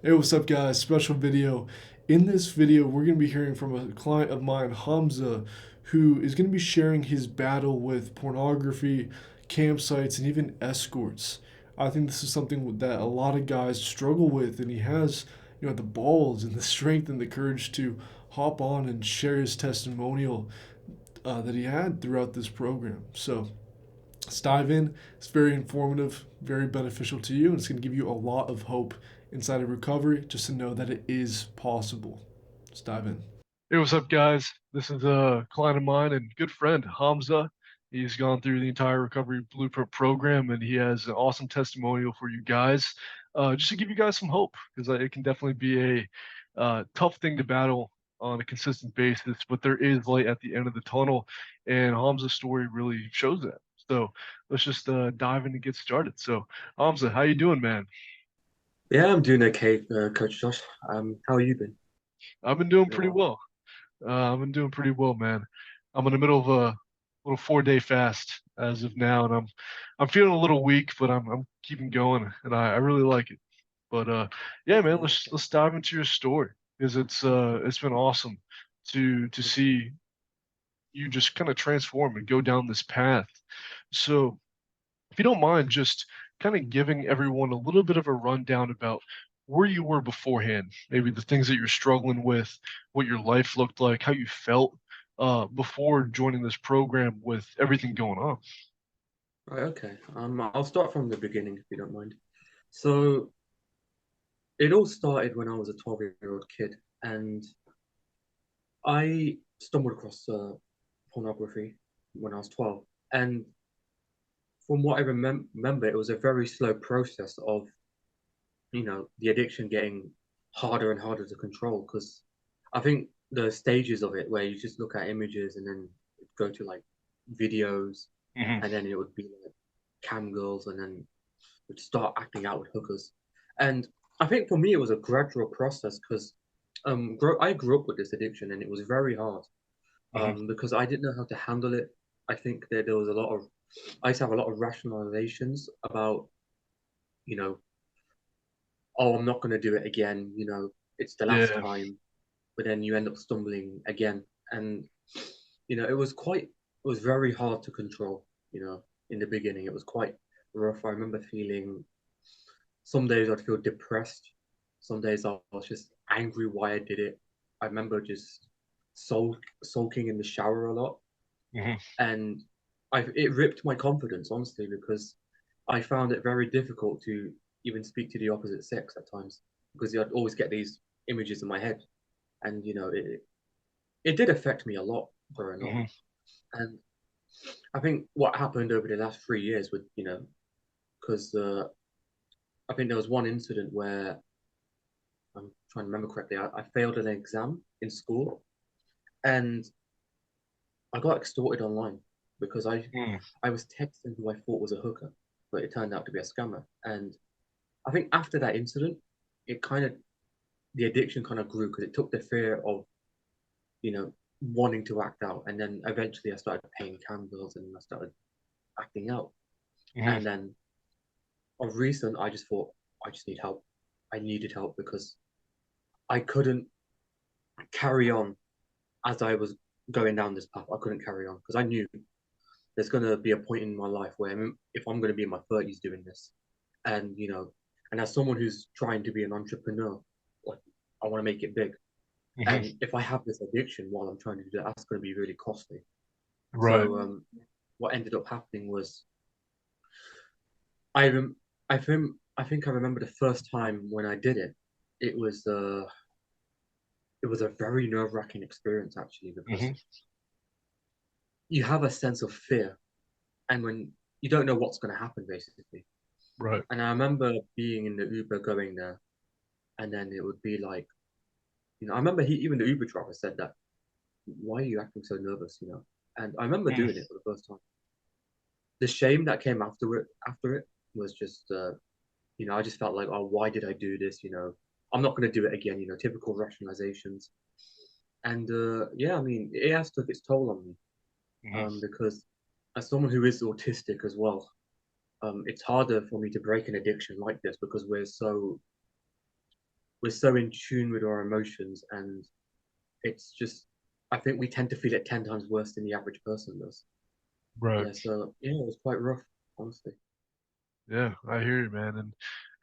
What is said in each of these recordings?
Hey, what's up, guys? Special video. In this video, we're going to be hearing from a client of mine, Hamza, who is going to be sharing his battle with pornography, campsites, and even escorts. I think this is something that a lot of guys struggle with, and he has, the balls and the strength and the courage to hop on and share his testimonial that he had throughout this program. So let's dive in. It's very informative, very beneficial to you, and it's going to give you a lot of hope inside of recovery just to know that it is possible. Let's dive in. Hey, what's up, guys? This is a client of mine and good friend, Hamza. He's gone through the entire recovery blueprint program, and he has an awesome testimonial for you guys, just to give you guys some hope, because it can definitely be a tough thing to battle on a consistent basis, but there is light at the end of the tunnel, and Hamza's story really shows that. So let's just dive in and get started. So, Hamza, how you doing, man? Yeah, I'm doing okay, Coach Josh. How are you been? I've been doing Been a pretty while. well. I've been doing pretty well, man. I'm in the middle of a little 4 day fast as of now, and I'm feeling a little weak, but I'm keeping going, and I really like it. But yeah, man, Yeah. let's dive into your story because it's been awesome to see you just kind of transform and go down this path. So if you don't mind, just kind of giving everyone a little bit of a rundown about where you were beforehand, maybe the things that you're struggling with, what your life looked like, how you felt before joining this program with everything going on. Right, okay. I'll start from the beginning if you don't mind. So it all started when I was a 12-year-old kid, and I stumbled across pornography when I was 12. And from what I remember, it was a very slow process of, the addiction getting harder and harder to control. Because I think the stages of it, where you just look at images and then go to like videos, Hmm. and then it would be like cam girls, and then would start acting out with hookers. And I think for me, it was a gradual process because I grew up with this addiction, and it was very hard Hmm. because I didn't know how to handle it. I think that there was a lot of, I used to have a lot of rationalizations about, you know, oh, I'm not going to do it again. It's the last Yeah. time. But then you end up stumbling again. And, it was very hard to control, in the beginning. It was quite rough. I remember feeling some days I'd feel depressed. Some days I was just angry why I did it. I remember just sulking in the shower a lot. Hmm. And it ripped my confidence, honestly, because I found it very difficult to even speak to the opposite sex at times because I'd always get these images in my head. And, it did affect me a lot growing up. Hmm. And I think what happened over the last 3 years with, because I think there was one incident where I'm trying to remember correctly. I failed an exam in school and I got extorted online because Mm. I was texting who I thought was a hooker, but it turned out to be a scammer. And I think after that incident, it kind of the addiction kind of grew because it took the fear of wanting to act out, and then eventually I started paying candles and I started acting out. Hmm. And then of recent, I just thought I just need help. I needed help because I couldn't carry on as I was going down this path. I couldn't carry on because I knew there's going to be a point in my life where if I'm going to be in my 30s doing this, and and as someone who's trying to be an entrepreneur, like I want to make it big. Hmm. And if I have this addiction while I'm trying to do that, that's going to be really costly. Right. So what ended up happening was I rem- I think I remember the first time when I did it. It was uh it was a very nerve-wracking experience actually because Hmm. you have a sense of fear, and when you don't know what's going to happen basically. Right. And I remember being in the Uber going there, and then it would be like, I remember even the Uber driver said that, "Why are you acting so nervous?" And I remember Mm. doing it for the first time. The shame that came after it was just, I just felt like, oh, why did I do this? I'm not going to do it again. Typical rationalizations. And yeah, I mean, it has took its toll on me Hmm. because as someone who is autistic as well, it's harder for me to break an addiction like this because we're so we're so in tune with our emotions, and it's just, I think we tend to feel it 10 times worse than the average person does. Right. Yeah, so yeah, it was quite rough, honestly. Yeah, I hear you, man. And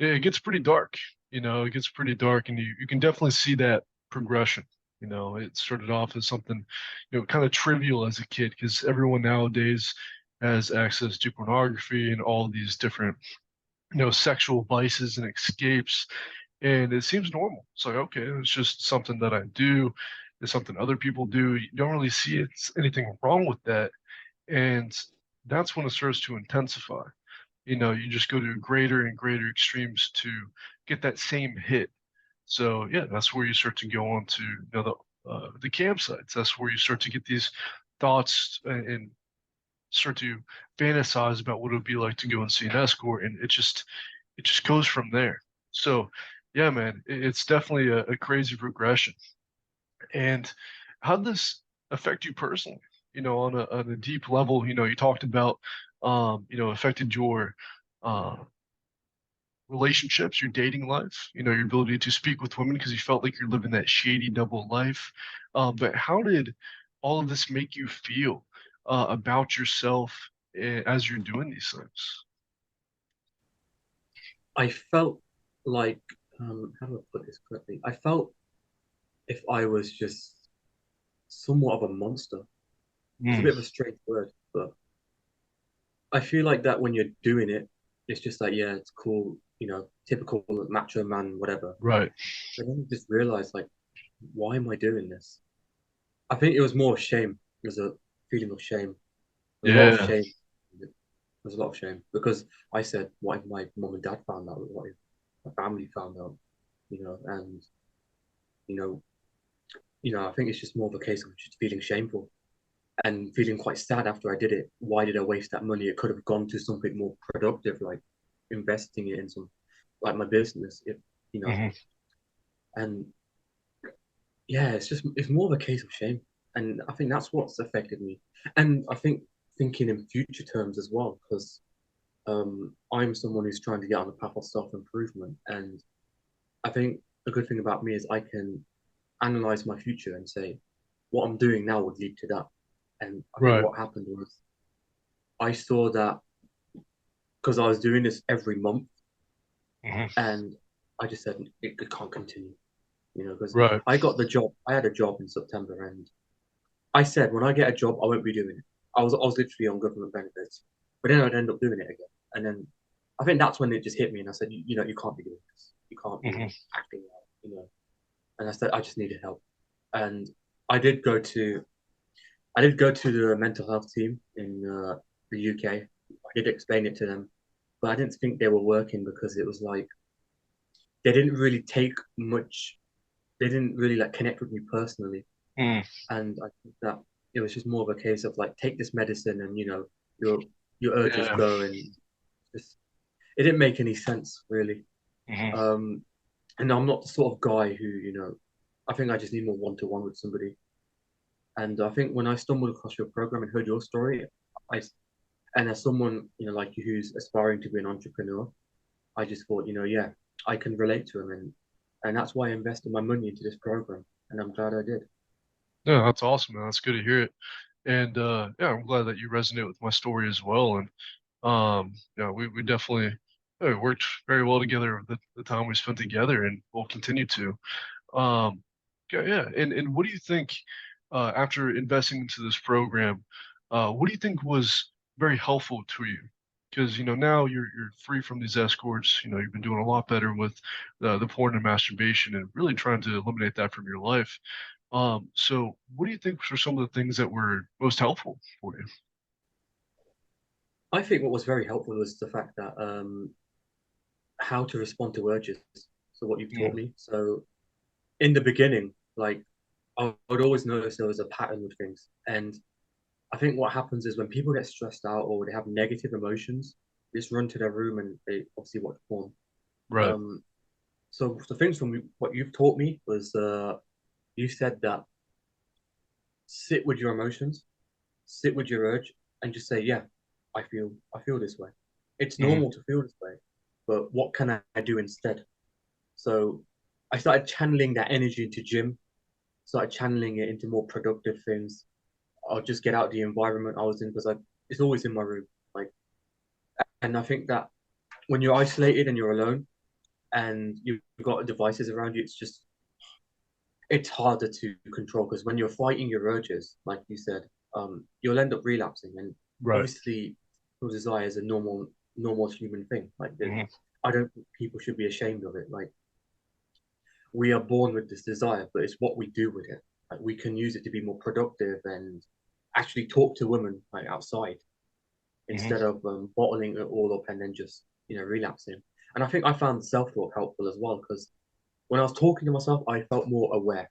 it gets pretty dark, it gets pretty dark, and you can definitely see that progression. It started off as something, kind of trivial as a kid, because everyone nowadays has access to pornography and all these different, sexual vices and escapes, and it seems normal. It's like, okay, it's just something that I do. It's something other people do. You don't really see anything wrong with that. And that's when it starts to intensify. You just go to greater and greater extremes to get that same hit. So yeah, that's where you start to go on to the campsites. That's where you start to get these thoughts and start to fantasize about what it would be like to go and see an escort, and it just goes from there. So yeah, man, it's definitely a crazy progression. And how does this affect you personally? On a deep level, you talked about affected your uh relationships, your dating life, your ability to speak with women because you felt like you're living that shady double life. But how did all of this make you feel about yourself as you're doing these things? I felt like, how do I put this correctly? I felt if I was just somewhat of a monster. It's a Mm, bit of a strange word, but I feel like that when you're doing it, it's just like, yeah, it's cool, typical macho man, whatever. right. But then you just realize, like, why am I doing this? I think it was more shame. It was a feeling of shame. There was a lot of Yeah. shame. There was a lot of shame because I said, what if my mom and dad found out? What if my family found out? And you know, I think it's just more of a case of just feeling shameful and feeling quite sad after I did it. Why did I waste that money? It could have gone to something more productive, like investing it in some, like my business, if you know. Hmm. And yeah, it's more of a case of shame, and I think that's what's affected me. And I think thinking in future terms as well, because I'm someone who's trying to get on the path of self improvement, and I think a good thing about me is I can analyze my future and say what I'm doing now would lead to that. And I think Right. what happened was I saw that because I was doing this every month, Hmm. and I just said it can't continue, because Right. I had a job in September, and I said when I get a job, I won't be doing it. I was literally on government benefits, but then I'd end up doing it again, and then I think that's when it just hit me, and I said, you can't be doing this, you can't be Hmm. acting out. And I said I just needed help, and I did go to I did go to the mental health team in the UK. I did explain it to them, but I didn't think they were working because it was like they didn't really take much. They didn't really like connect with me personally, Mm. and I think that it was just more of a case of like take this medicine and your your urges Yeah. go, and just it didn't make any sense really. Hmm. Um, and I'm not the sort of guy who I think I just need more one to one with somebody. And I think when I stumbled across your program and heard your story, I and as someone like you who's aspiring to be an entrepreneur, I just thought yeah, I can relate to him, and that's why I invested my money into this program, and I'm glad I did. Yeah, that's awesome, man. That's good to hear it. And yeah, I'm glad that you resonate with my story as well. And yeah, we definitely worked very well together the time we spent together, and we'll continue to. Um, yeah, yeah. And what do you think after investing into this program? What do you think was very helpful to you? Because now you're free from these escorts. You've been doing a lot better with the porn and masturbation, and really trying to eliminate that from your life. So what do you think were some of the things that were most helpful for you? I think what was very helpful was the fact that how to respond to urges. So what you've taught Mm, me. So in the beginning, like I would always notice there was a pattern with things, and I think what happens is when people get stressed out or they have negative emotions, they just run to their room and they obviously watch porn. right. Um, so the things from what you've taught me was you said that sit with your emotions, sit with your urge, and just say, yeah, I feel this way. It's Hmm. normal to feel this way, but what can I do instead? So I started channeling that energy into gym, started channeling it into more productive things. I'll just get out the environment I was in because I it's always in my room. Like, and I think that when you're isolated and you're alone and you've got devices around you, it's harder to control because when you're fighting your urges, like you said, you'll end up relapsing. And Right. obviously, your desire is a normal human thing. Hmm. I don't think people should be ashamed of it. Like, we are born with this desire, but it's what we do with it. Like, we can use it to be more productive and actually talk to women like outside Hmm. instead of bottling it all up and then just relapsing. And I think I found self talk helpful as well because when I was talking to myself, I felt more aware,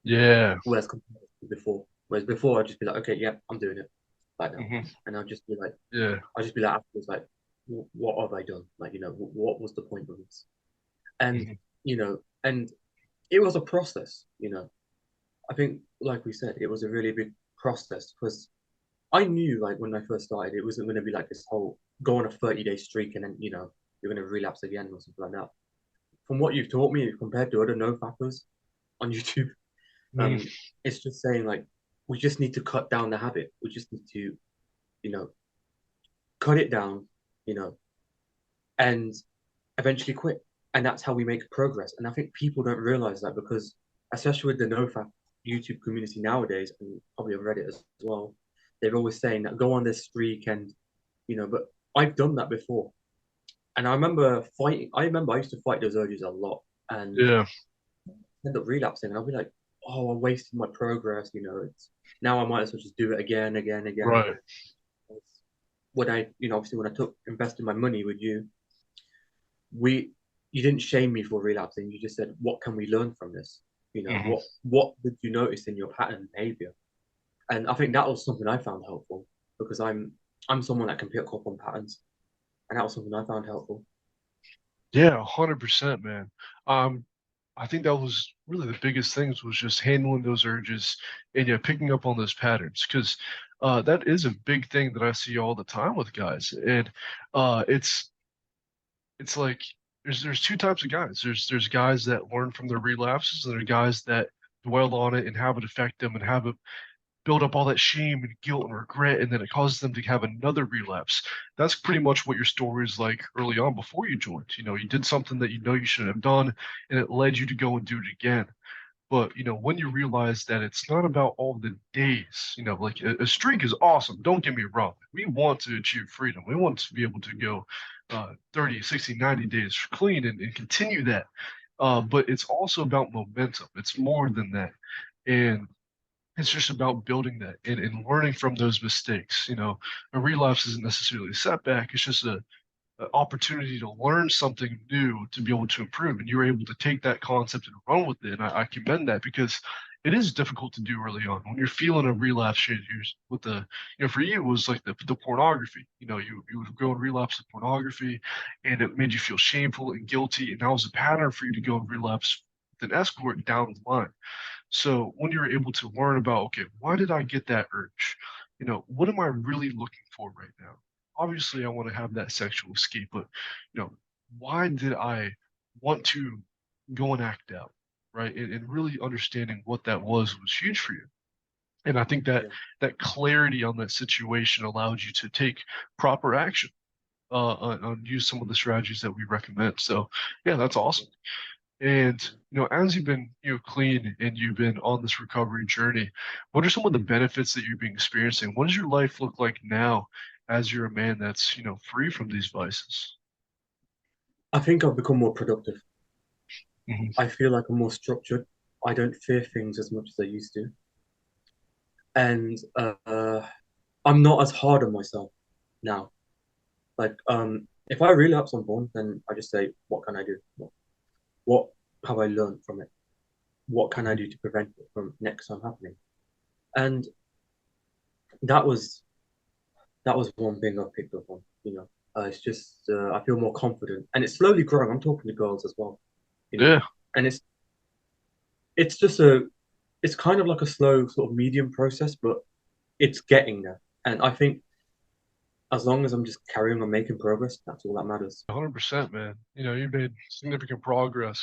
Yeah. whereas compared to before. Whereas before, I'd just be like, okay, yeah, I'm doing it like now, Hmm. and Yeah. I'd just be like afterwards, like, what have I done? Like, what was the point of this? And Hmm. and it was a process. I think, like we said, it was a really big process because I knew, like, when I first started, it wasn't going to be like this whole go on a 30-day streak and then you're going to relapse again or something like that. From what you've taught me, compared to other no fappers on YouTube, Hmm. um, it's just saying like we just need to cut down the habit. We just need to, you know, cut it down, you know, and eventually quit. And that's how we make progress. And I think people don't realize that because, especially with the NoFap YouTube community nowadays, and probably on Reddit as well, they're always saying that go on this streak and, but I've done that before. And I remember fighting, I remember I used to fight those urges a lot and Yeah. end up relapsing. And I'll be like, oh, I wasted my progress. Now I might as well just do it again, again, again. Right. When obviously when I invested my money with you, we you didn't shame me for relapsing. You just said, what can we learn from this? Hmm. What did you notice in your pattern behavior? And I think that was something I found helpful because I'm someone that can pick up on patterns, and that was something I found helpful. Yeah, 100%, man. Um, I think that was really the biggest things was just handling those urges and yeah, picking up on those patterns because that is a big thing that I see all the time with guys. And it's like there's two types of guys. There's guys that learn from their relapses, and there are guys that dwell on it and have it affect them and have it build up all that shame and guilt and regret, and then it causes them to have another relapse. That's pretty much what your story is like early on before you joined. You did something that you know you shouldn't have done, and it led you to go and do it again. But when you realize that it's not about all the days, like a streak is awesome. Don't get me wrong. We want to achieve freedom. We want to be able to go 30, 60, 90 days clean and continue that. But it's also about momentum. It's more than that. And it's just about building that and learning from those mistakes. A relapse isn't necessarily a setback. It's just a opportunity to learn something new to be able to improve. And you're able to take that concept and run with it. And I commend that because it is difficult to do early on when you're feeling a relapse change with for you, it was like the pornography. You would go and relapse with pornography and it made you feel shameful and guilty. And that was a pattern for you to go and relapse with an escort down the line. So when you're able to learn about, okay, why did I get that urge? What am I really looking for right now? Obviously, I want to have that sexual escape, but you know, why did I want to go and act out, right? And really understanding what that was huge for you. And I think that Yeah, that clarity on that situation allows you to take proper action on use some of the strategies that we recommend. So, yeah, that's awesome. yeah, And yeah. as you've been clean and you've been on this recovery journey, what are some of the benefits that you've been experiencing? What does your life look like now as you're a man that's free from these vices? I think I've become more productive. Hmm. I feel like I'm more structured. I don't fear things as much as I used to, and I'm not as hard on myself now. Like, if I relapse on porn, then I just say, what can I do? What have I learned from it? What can I Hmm. do to prevent it from next time happening? And that was that was one thing I picked up on. It's just I feel more confident, and it's slowly growing. I'm talking to girls as well, Yeah, and it's just it's kind of like a slow sort of medium process, but it's getting there. And I think as long as I'm just carrying on making progress, that's all that matters. 100%, man. You've made significant progress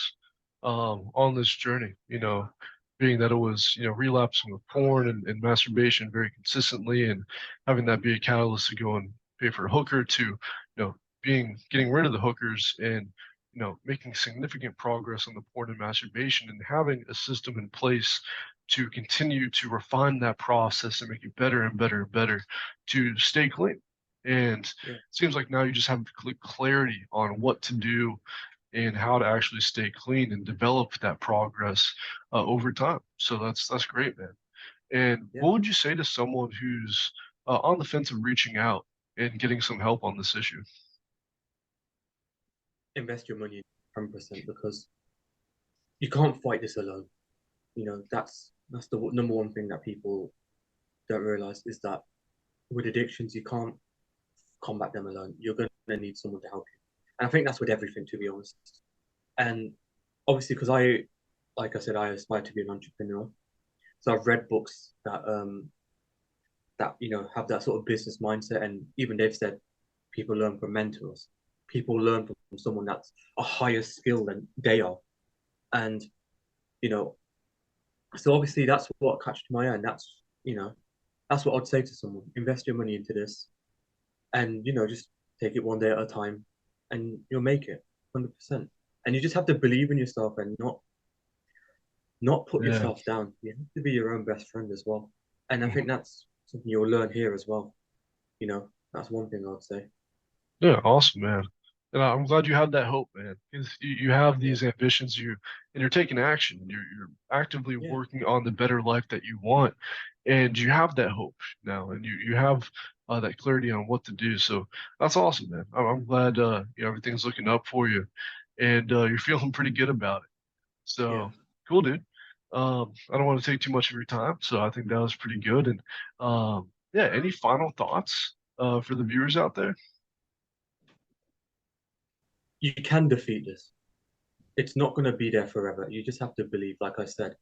on this journey, being that it was, relapsing with porn and masturbation very consistently and having that be a catalyst to go and pay for a hooker to, getting rid of the hookers and, making significant progress on the porn and masturbation and having a system in place to continue to refine that process and make it better and better and better to stay clean. And it Yeah. seems like now you just have clarity on what to do and how to actually stay clean and develop that progress over time. So that's great, man. And Yeah. what would you say to someone who's on the fence of reaching out and getting some help on this issue? Invest your money 100% because you can't fight this alone. That's the number one thing that people don't realize is that with addictions, you can't combat them alone. You're going to need someone to help you. And I think that's with everything, to be honest. And obviously, because like I said, I aspire to be an entrepreneur. So I've read books that have that sort of business mindset, and even they've said people learn from mentors. People learn from someone that's a higher skill than they are, and you know, so obviously that's what catched my eye, and that's what I'd say to someone: invest your money into this, and just take it one day at a time, and you'll make it 100%. And you just have to believe in yourself and not put Yeah. yourself down. You have to be your own best friend as well. And I Mhm. think that's something you'll learn here as well. That's one thing I'd say. Yeah, awesome, man. And I'm glad you had that hope, man. Because you have Yeah, these ambitions, and you're taking action. You're actively yeah, working on the better life that you want, and you have that hope now, and you have that clarity on what to do. So that's awesome, man. I'm glad everything's looking up for you, and you're feeling pretty good about it. yeah. So cool, dude. I don't want to take too much of your time, so I think that was pretty good. And yeah, any final thoughts for the viewers out there? You can defeat this. It's not going to be there forever. You just have to believe, like I said.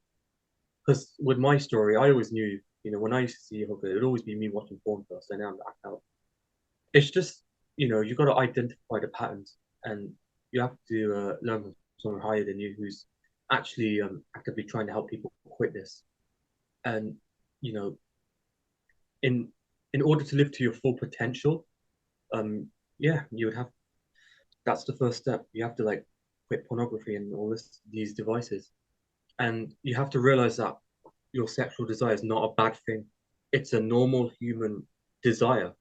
Because with my story, I always knew, when I used to see a hooker, it would always be me watching porn first, and then I'm back out. It's just, you got to identify the patterns, and you have to learn from someone higher than you who's actually actively trying to help people quit this. And you know, in in order to live to your full potential, yeah, you would have. That's the first step. You have to like quit pornography and all these devices, and you have to realize that your sexual desire is not a bad thing. It's a normal human desire,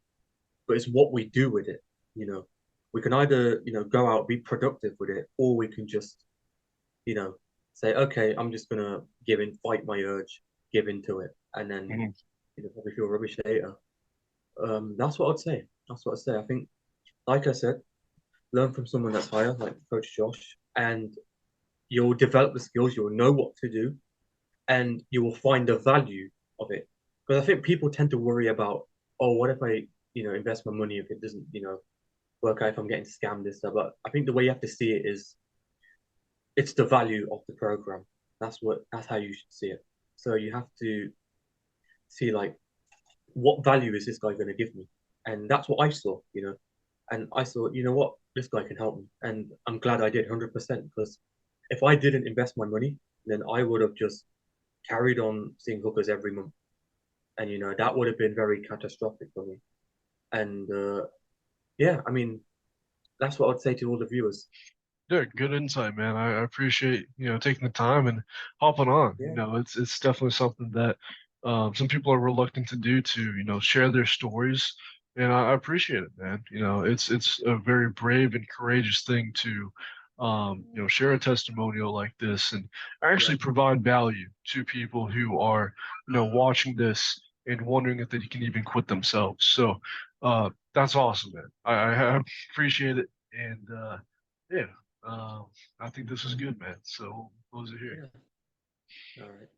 but it's what we do with it. You know, we can either go out be productive with it, or we can just you know say, okay, I'm just gonna fight my urge, give into it, and then Mhm. probably feel rubbish later. That's what I'd say. That's what I'd say. I think, like I said, learn from someone that's higher, like Coach Josh, and you'll develop the skills. You'll know what to do, and you will find the value of it. Because I think people tend to worry about, oh, what if I, invest my money if it doesn't, work out, if I'm getting scammed and stuff. But I think the way you have to see it is, it's the value of the program. That's how you should see it. So you have to see like, what value is this guy going to give me? And that's what I saw. And I thought, you know what, this guy can help me, and I'm glad I did 100% because if I didn't invest my money, then I would have just carried on seeing hookers every month, and that would have been very catastrophic for me. And yeah, I mean, that's what I'd say to all the viewers. Yeah, good insight, man. I appreciate, taking the time and hopping on. Yeah, It's definitely something that some people are reluctant to do to, share their stories. And I appreciate it, man. It's a very brave and courageous thing to share a testimonial like this and yeah, actually provide value to people who are, watching this and wondering if they can even quit themselves. So that's awesome, man. I appreciate it. And yeah. Um, I think this is good, man. So we'll close it here. yeah. All right.